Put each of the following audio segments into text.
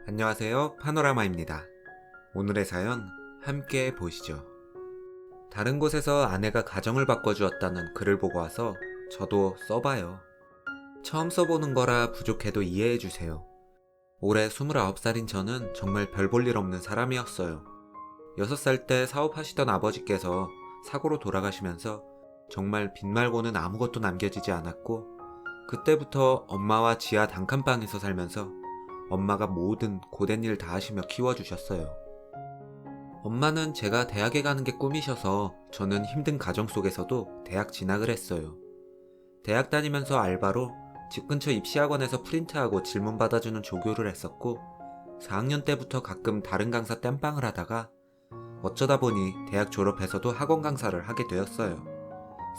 안녕하세요, 파노라마입니다. 오늘의 사연 함께 보시죠. 다른 곳에서 아내가 가정을 바꿔주었다는 글을 보고 와서 저도 써봐요. 처음 써보는 거라 부족해도 이해해주세요. 올해 29살인 저는 정말 별 볼 일 없는 사람이었어요. 6살 때 사업하시던 아버지께서 사고로 돌아가시면서 정말 빚 말고는 아무것도 남겨지지 않았고, 그때부터 엄마와 지하 단칸방에서 살면서 엄마가 모든 고된 일 다 하시며 키워주셨어요. 엄마는 제가 대학에 가는 게 꿈이셔서 저는 힘든 가정 속에서도 대학 진학을 했어요. 대학 다니면서 알바로 집 근처 입시학원에서 프린트하고 질문 받아주는 조교를 했었고, 4학년 때부터 가끔 다른 강사 땜빵을 하다가 어쩌다 보니 대학 졸업해서도 학원 강사를 하게 되었어요.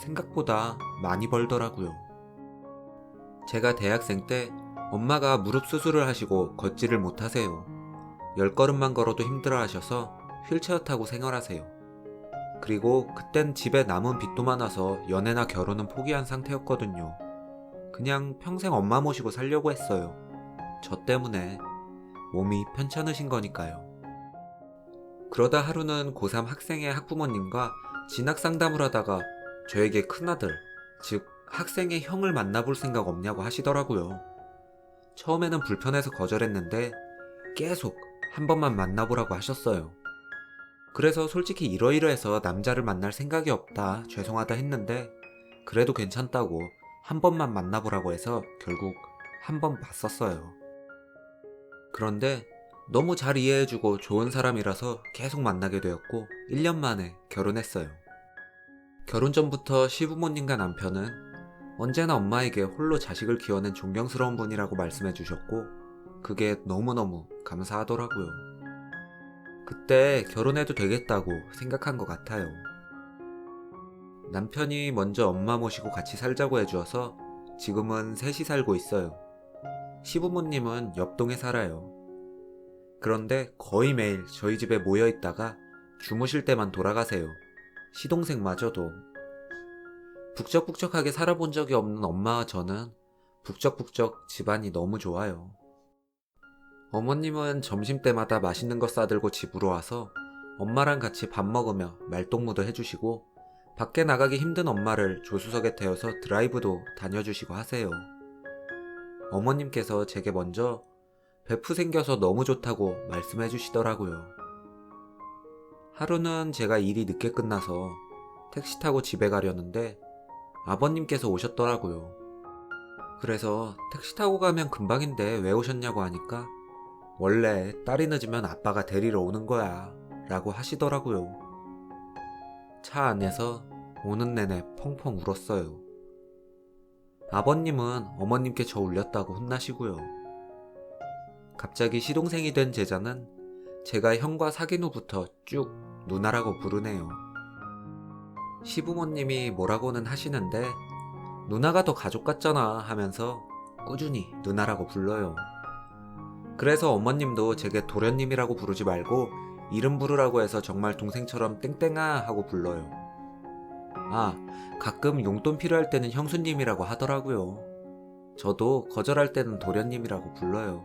생각보다 많이 벌더라고요. 제가 대학생 때 엄마가 무릎 수술을 하시고 걷지를 못하세요. 10걸음만 걸어도 힘들어 하셔서 휠체어 타고 생활하세요. 그리고 그땐 집에 남은 빚도 많아서 연애나 결혼은 포기한 상태였거든요. 그냥 평생 엄마 모시고 살려고 했어요. 저 때문에 몸이 편찮으신 거니까요. 그러다 하루는 고3 학생의 학부모님과 진학 상담을 하다가 저에게 큰아들, 즉 학생의 형을 만나볼 생각 없냐고 하시더라고요. 처음에는 불편해서 거절했는데 계속 한 번만 만나보라고 하셨어요. 그래서 솔직히 이러이러해서 남자를 만날 생각이 없다, 죄송하다 했는데 그래도 괜찮다고 한 번만 만나보라고 해서 결국 한 번 봤었어요. 그런데 너무 잘 이해해주고 좋은 사람이라서 계속 만나게 되었고 1년 만에 결혼했어요. 결혼 전부터 시부모님과 남편은 언제나 엄마에게 홀로 자식을 키워낸 존경스러운 분이라고 말씀해 주셨고, 그게 너무너무 감사하더라고요. 그때 결혼해도 되겠다고 생각한 것 같아요. 남편이 먼저 엄마 모시고 같이 살자고 해주어서 지금은 셋이 살고 있어요. 시부모님은 옆동에 살아요. 그런데 거의 매일 저희 집에 모여 있다가 주무실 때만 돌아가세요. 시동생마저도. 북적북적하게 살아본 적이 없는 엄마와 저는 북적북적 집안이 너무 좋아요. 어머님은 점심때마다 맛있는 거 싸들고 집으로 와서 엄마랑 같이 밥 먹으며 말동무도 해주시고, 밖에 나가기 힘든 엄마를 조수석에 태워서 드라이브도 다녀주시고 하세요. 어머님께서 제게 먼저 베프 생겨서 너무 좋다고 말씀해 주시더라고요. 하루는 제가 일이 늦게 끝나서 택시 타고 집에 가려는데 아버님께서 오셨더라고요. 그래서 택시 타고 가면 금방인데 왜 오셨냐고 하니까 원래 딸이 늦으면 아빠가 데리러 오는 거야 라고 하시더라고요. 차 안에서 오는 내내 펑펑 울었어요. 아버님은 어머님께 저 울렸다고 혼나시고요. 갑자기 시동생이 된 제자는 제가 형과 사귄 후부터 쭉 누나라고 부르네요. 시부모님이 뭐라고는 하시는데 누나가 더 가족 같잖아 하면서 꾸준히 누나라고 불러요. 그래서 어머님도 제게 도련님이라고 부르지 말고 이름 부르라고 해서 정말 동생처럼 땡땡아 하고 불러요. 아, 가끔 용돈 필요할 때는 형수님이라고 하더라고요. 저도 거절할 때는 도련님이라고 불러요.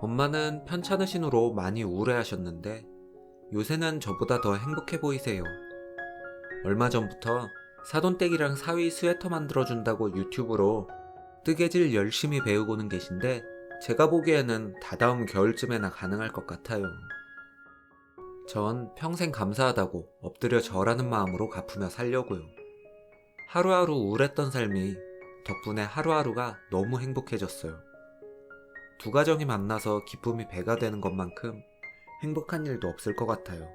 엄마는 편찮으신 후로 많이 우울해하셨는데 요새는 저보다 더 행복해 보이세요. 얼마 전부터 사돈댁이랑 사위 스웨터 만들어준다고 유튜브로 뜨개질 열심히 배우고는 계신데 제가 보기에는 다다음 겨울쯤에나 가능할 것 같아요. 전 평생 감사하다고 엎드려 절하는 마음으로 갚으며 살려고요. 하루하루 우울했던 삶이 덕분에 하루하루가 너무 행복해졌어요. 두 가정이 만나서 기쁨이 배가 되는 것만큼 행복한 일도 없을 것 같아요.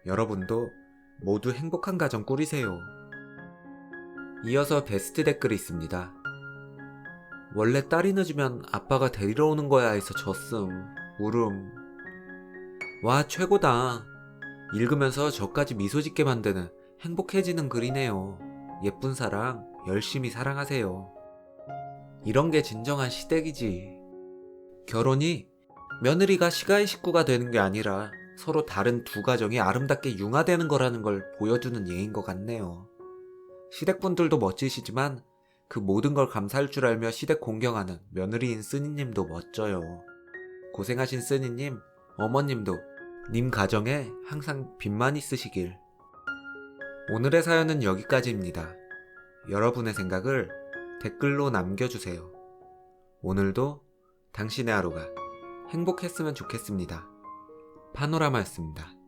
여러분도 모두 행복한 가정 꾸리세요. 이어서 베스트 댓글이 있습니다. 원래 딸이 늦으면 아빠가 데리러 오는 거야 해서 졌음. 울음. 와, 최고다. 읽으면서 저까지 미소 짓게 만드는 행복해지는 글이네요. 예쁜 사랑 열심히 사랑하세요. 이런 게 진정한 시댁이지. 결혼이 며느리가 시가의 식구가 되는 게 아니라 서로 다른 두 가정이 아름답게 융화되는 거라는 걸 보여주는 예인 것 같네요. 시댁분들도 멋지시지만 그 모든 걸 감사할 줄 알며 시댁 공경하는 며느리인 쓰니님도 멋져요. 고생하신 쓰니님, 어머님도 님 가정에 항상 빛만 있으시길. 오늘의 사연은 여기까지입니다. 여러분의 생각을 댓글로 남겨주세요. 오늘도 당신의 하루가 행복했으면 좋겠습니다. 파노라마였습니다.